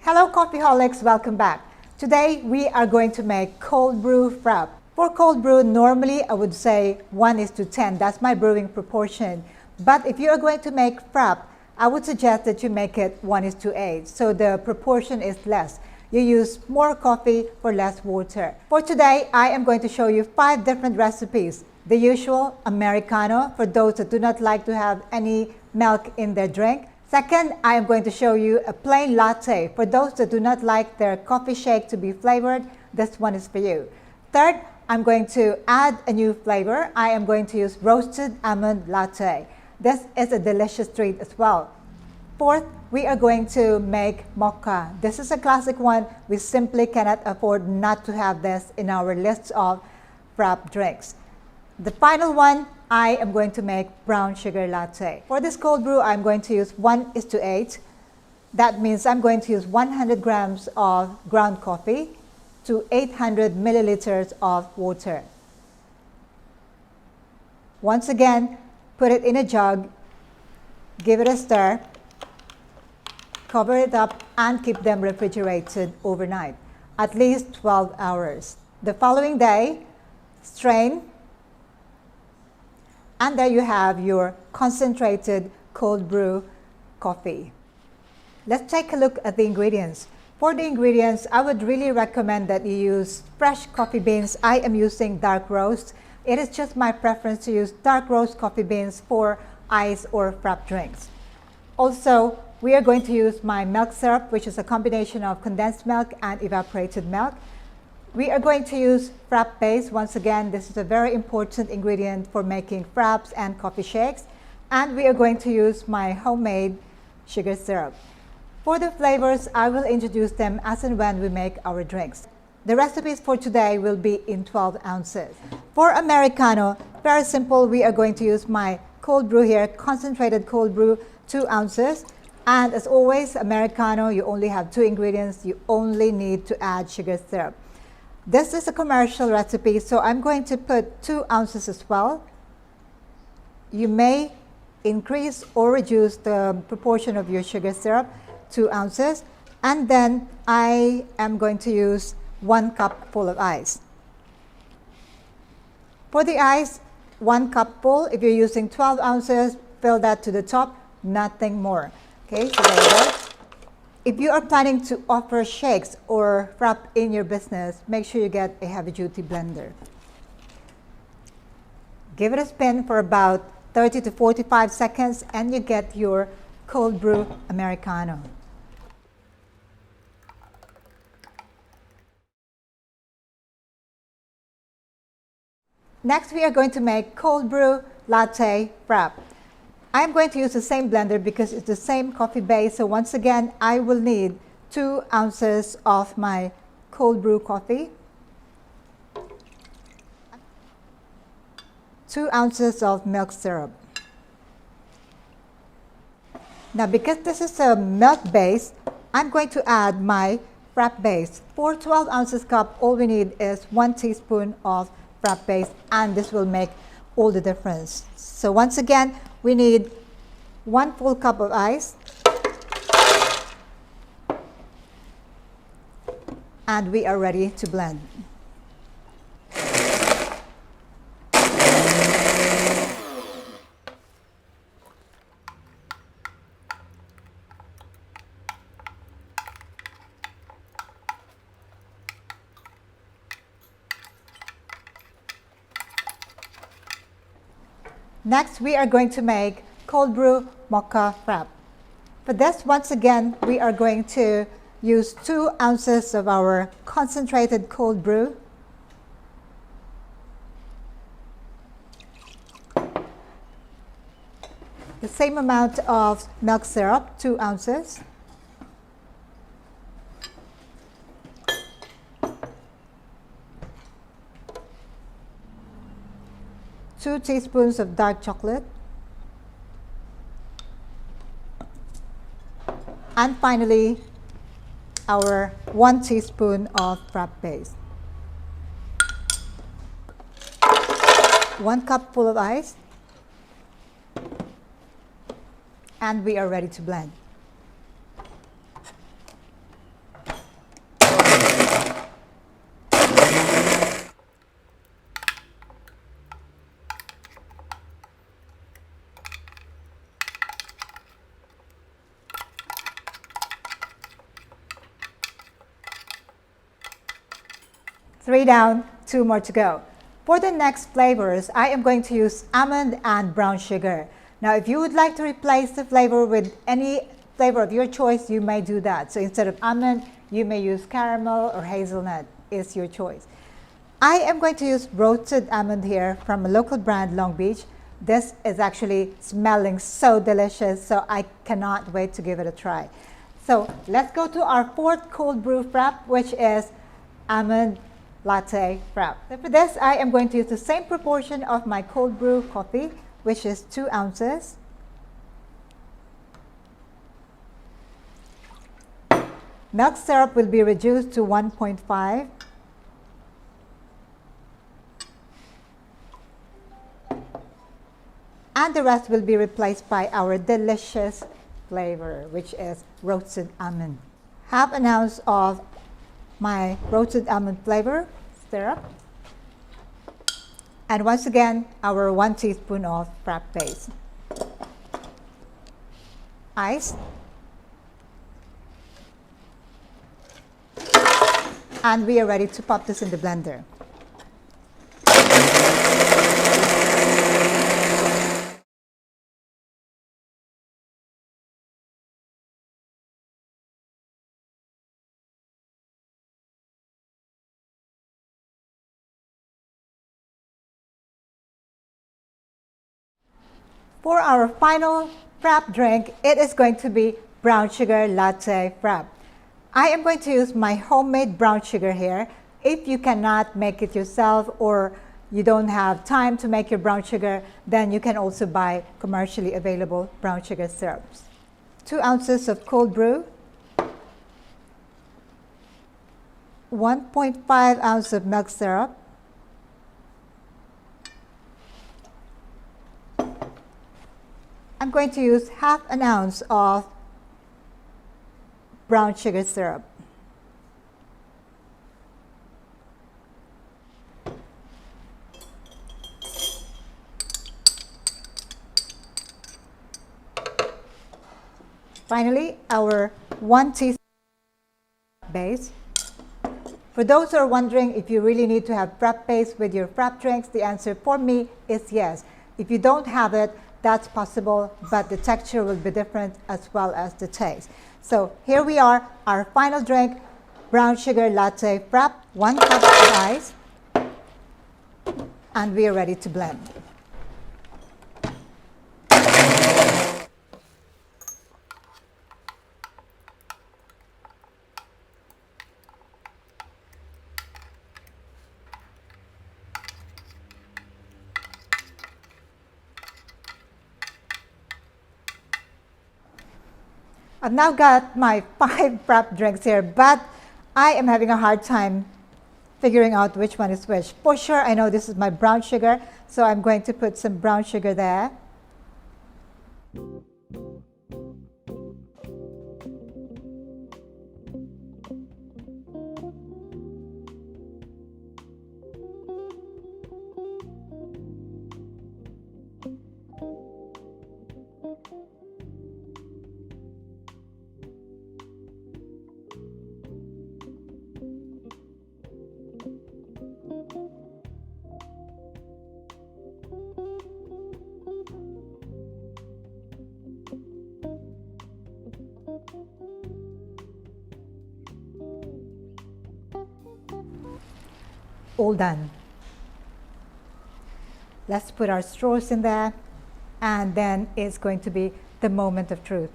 Hello Coffeeholics, welcome back. Today we are going to make cold brew frappe. For cold brew, normally I would say 1:10, that's my brewing proportion. But if you are going to make frappe, I would suggest that you make it 1:8, so the proportion is less. You use more coffee for less water. For today, I am going to show you 5 different recipes. The usual Americano for those that do not like to have any milk in their drink. Second, I am going to show you a plain latte. For those that do not like their coffee shake to be flavored, this one is for you. Third, I'm going to add a new flavor. I am going to use roasted almond latte. This is a delicious treat as well. Fourth, we are going to make mocha. This is a classic one. We simply cannot afford not to have this in our list of frappe drinks. The final one, I am going to make brown sugar latte. For this cold brew, I'm going to use 1:8. That means I'm going to use 100 grams of ground coffee to 800 milliliters of water. Once again, put it in a jug, give it a stir, cover it up, and keep them refrigerated overnight, at least 12 hours. The following day, strain, and there you have your concentrated cold brew coffee. Let's take a look at the ingredients. For the ingredients, I would really recommend that you use fresh coffee beans. I am using dark roast. It is just my preference to use dark roast coffee beans for ice or frappe drinks. Also, we are going to use my milk syrup, which is a combination of condensed milk and evaporated milk. We are going to use frappe base. Once again, this is a very important ingredient for making frappes and coffee shakes. And we are going to use my homemade sugar syrup. For the flavors, I will introduce them as and when we make our drinks. The recipes for today will be in 12 ounces. For Americano, very simple, we are going to use my cold brew here, concentrated cold brew, 2 ounces. And as always, Americano, you only have 2 ingredients. You only need to add sugar syrup. This is a commercial recipe, so I'm going to put 2 ounces as well. You may increase or reduce the proportion of your sugar syrup, 2 ounces. And then I am going to use 1 cup full of ice. For the ice, 1 cup full. If you're using 12 ounces, fill that to the top, nothing more. Okay, so there you go. If you are planning to offer shakes or frappe in your business, make sure you get a heavy-duty blender. Give it a spin for about 30 to 45 seconds and you get your cold brew Americano. Next, we are going to make cold brew latte frappe. I'm going to use the same blender because it's the same coffee base. So once again, I will need 2 ounces of my cold brew coffee, 2 ounces of milk syrup. Now, because this is a milk base, I'm going to add my frappe base. For 12 ounces cup, all we need is 1 teaspoon of frappe base, and this will make all the difference. So once again, we need 1 full cup of ice and we are ready to blend. Next, we are going to make cold brew mocha frappe. For this, once again, we are going to use 2 ounces of our concentrated cold brew, the same amount of milk syrup, 2 ounces, two teaspoons of dark chocolate, and finally, our 1 teaspoon of frappe base. 1 cup full of ice, and we are ready to blend. 3 down, 2 more to go. For the next flavors, I am going to use almond and brown sugar. Now, if you would like to replace the flavor with any flavor of your choice, you may do that. So instead of almond, you may use caramel or hazelnut. It's your choice. I am going to use roasted almond here from a local brand, Long Beach. This is actually smelling so delicious, so I cannot wait to give it a try. So let's go to our fourth cold brew frappe, which is almond latte frappe. So for this, I am going to use the same proportion of my cold brew coffee, which is 2 ounces. Milk syrup will be reduced to 1.5. And the rest will be replaced by our delicious flavor, which is roasted almond. Half an ounce of my roasted almond flavor syrup. And once again, our 1 teaspoon of frappe base. Ice. And we are ready to pop this in the blender. For our final frappe drink, it is going to be brown sugar latte frappe. I am going to use my homemade brown sugar here. If you cannot make it yourself or you don't have time to make your brown sugar, then you can also buy commercially available brown sugar syrups. 2 ounces of cold brew, 1.5 ounce of milk syrup, I'm going to use half an ounce of brown sugar syrup. Finally, our 1 teaspoon base. For those who are wondering if you really need to have frappe base with your frappe drinks, the answer for me is yes. If you don't have it, that's possible, but the texture will be different as well as the taste. So here we are, our final drink, brown sugar latte frappe, 1 cup of ice, and we are ready to blend. I've now got my 5 frappe drinks here, but I am having a hard time figuring out which one is which. For sure, I know this is my brown sugar, so I'm going to put some brown sugar there. All done. Let's put our straws in there, and then it's going to be the moment of truth.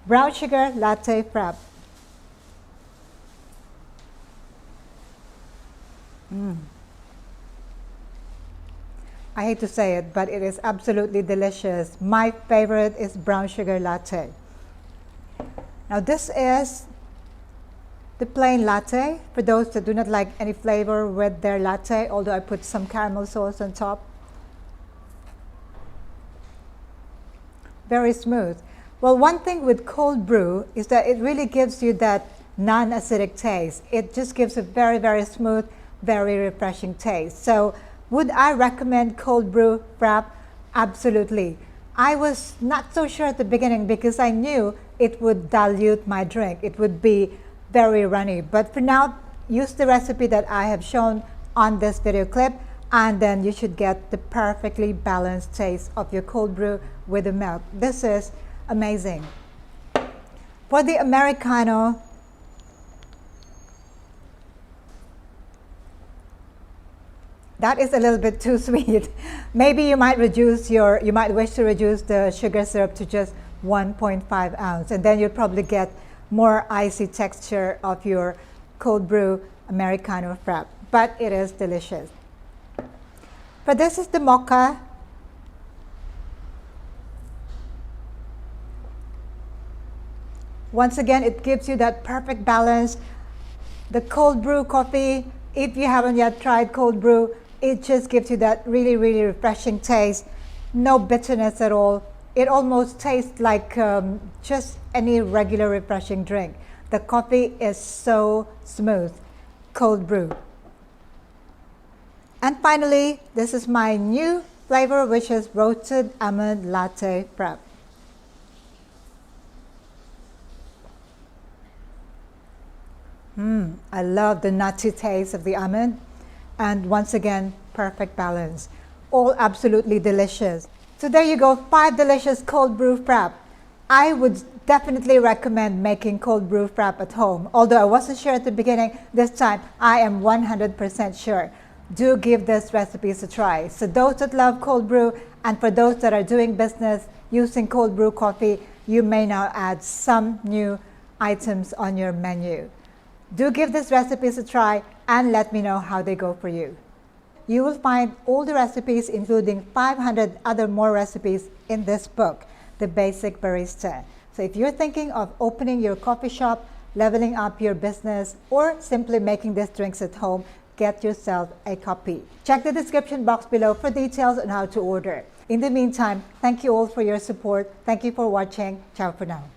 Brown sugar latte frappe. I hate to say it, but it is absolutely delicious. My favorite is brown sugar latte. Now this is the plain latte, for those that do not like any flavor with their latte, although I put some caramel sauce on top. Very smooth. Well, one thing with cold brew is that it really gives you that non-acidic taste. It just gives a very, very smooth, very refreshing taste. So would I recommend cold brew frappe? Absolutely. I was not so sure at the beginning because I knew it would dilute my drink. It would be very runny. But for now, use the recipe that I have shown on this video clip, and then you should get the perfectly balanced taste of your cold brew with the milk. This is amazing. For the Americano, that is a little bit too sweet. Maybe you might wish to reduce the sugar syrup to just 1.5 ounce, and then you'll probably get more icy texture of your cold brew Americano Frappe. But it is delicious. But this is the mocha. Once again, it gives you that perfect balance. The cold brew coffee, if you haven't yet tried cold brew, it just gives you that really, really refreshing taste. No bitterness at all. It almost tastes like just any regular refreshing drink. The coffee is so smooth. Cold brew. And finally, this is my new flavor, which is roasted almond latte frappe. I love the nutty taste of the almond, and once again, perfect balance. All absolutely delicious. So there you go, 5 delicious cold brew frappe. I would definitely recommend making cold brew frappe at home. Although I wasn't sure at the beginning, this time I am 100% sure. Do give these recipes a try. So those that love cold brew, and for those that are doing business using cold brew coffee, you may now add some new items on your menu. Do give these recipes a try and let me know how they go for you. You will find all the recipes, including 500 other more recipes, in this book, The Basic Barista. So if you're thinking of opening your coffee shop, leveling up your business, or simply making these drinks at home, get yourself a copy. Check the description box below for details on how to order. In the meantime, thank you all for your support. Thank you for watching. Ciao for now.